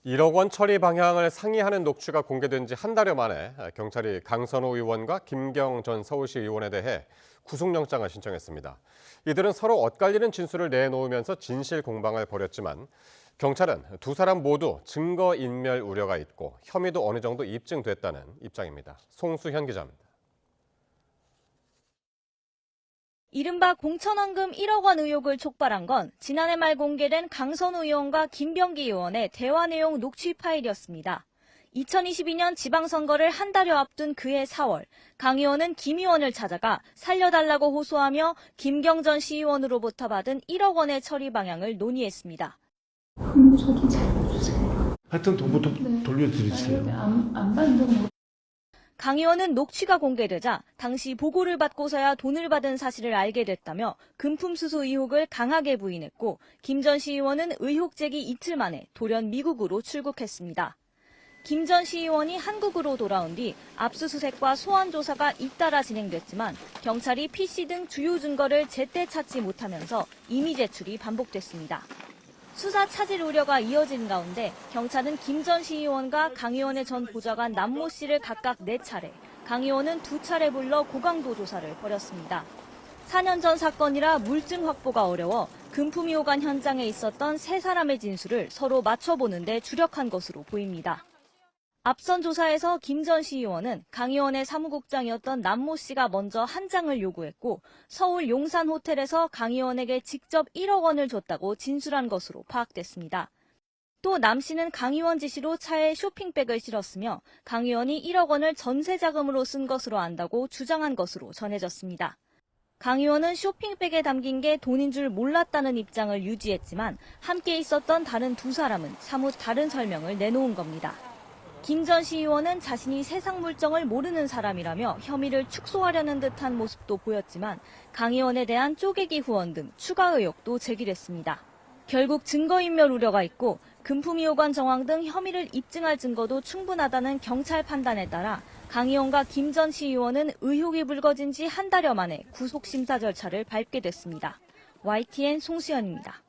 1억 원 처리 방향을 상의하는 녹취가 공개된 지 한 달여 만에 경찰이 강선호 의원과 김경 전 서울시 의원에 대해 구속영장을 신청했습니다. 이들은 서로 엇갈리는 진술을 내놓으면서 진실 공방을 벌였지만 경찰은 두 사람 모두 증거인멸 우려가 있고 혐의도 어느 정도 입증됐다는 입장입니다. 송수현 기자입니다. 이른바 공천원금 1억 원 의혹을 촉발한 건 지난해 말 공개된 강선우 의원과 김병기 의원의 대화 내용 녹취 파일이었습니다. 2022년 지방선거를 한 달여 앞둔 그해 4월, 강 의원은 김 의원을 찾아가 살려달라고 호소하며 김경 전 시의원으로부터 받은 1억 원의 처리 방향을 논의했습니다. 저도 잘 모르세요. 하여튼 돈부터 돌려드리세요. 안 받는 적 강 의원은 녹취가 공개되자 당시 보고를 받고서야 돈을 받은 사실을 알게 됐다며 금품 수수 의혹을 강하게 부인했고 김 전 시의원은 의혹 제기 이틀 만에 돌연 미국으로 출국했습니다. 김 전 시의원이 한국으로 돌아온 뒤 압수수색과 소환 조사가 잇따라 진행됐지만 경찰이 PC 등 주요 증거를 제때 찾지 못하면서 임의 제출이 반복됐습니다. 수사 차질 우려가 이어진 가운데 경찰은 김 전 시의원과 강 의원의 전 보좌관 남모 씨를 각각 4차례, 강 의원은 2차례 불러 고강도 조사를 벌였습니다. 4년 전 사건이라 물증 확보가 어려워 금품이 오간 현장에 있었던 3사람의 진술을 서로 맞춰보는 데 주력한 것으로 보입니다. 앞선 조사에서 김 전 시의원은 강 의원의 사무국장이었던 남모 씨가 먼저 한 장을 요구했고 서울 용산 호텔에서 강 의원에게 직접 1억 원을 줬다고 진술한 것으로 파악됐습니다. 또 남 씨는 강 의원 지시로 차에 쇼핑백을 실었으며 강 의원이 1억 원을 전세 자금으로 쓴 것으로 안다고 주장한 것으로 전해졌습니다. 강 의원은 쇼핑백에 담긴 게 돈인 줄 몰랐다는 입장을 유지했지만 함께 있었던 다른 2사람은 사뭇 다른 설명을 내놓은 겁니다. 김 전 시의원은 자신이 세상 물정을 모르는 사람이라며 혐의를 축소하려는 듯한 모습도 보였지만 강 의원에 대한 쪼개기 후원 등 추가 의혹도 제기됐습니다. 결국 증거인멸 우려가 있고 금품이 오간 정황 등 혐의를 입증할 증거도 충분하다는 경찰 판단에 따라 강 의원과 김 전 시의원은 의혹이 불거진 지 한 달여 만에 구속심사 절차를 밟게 됐습니다. YTN 송수현입니다.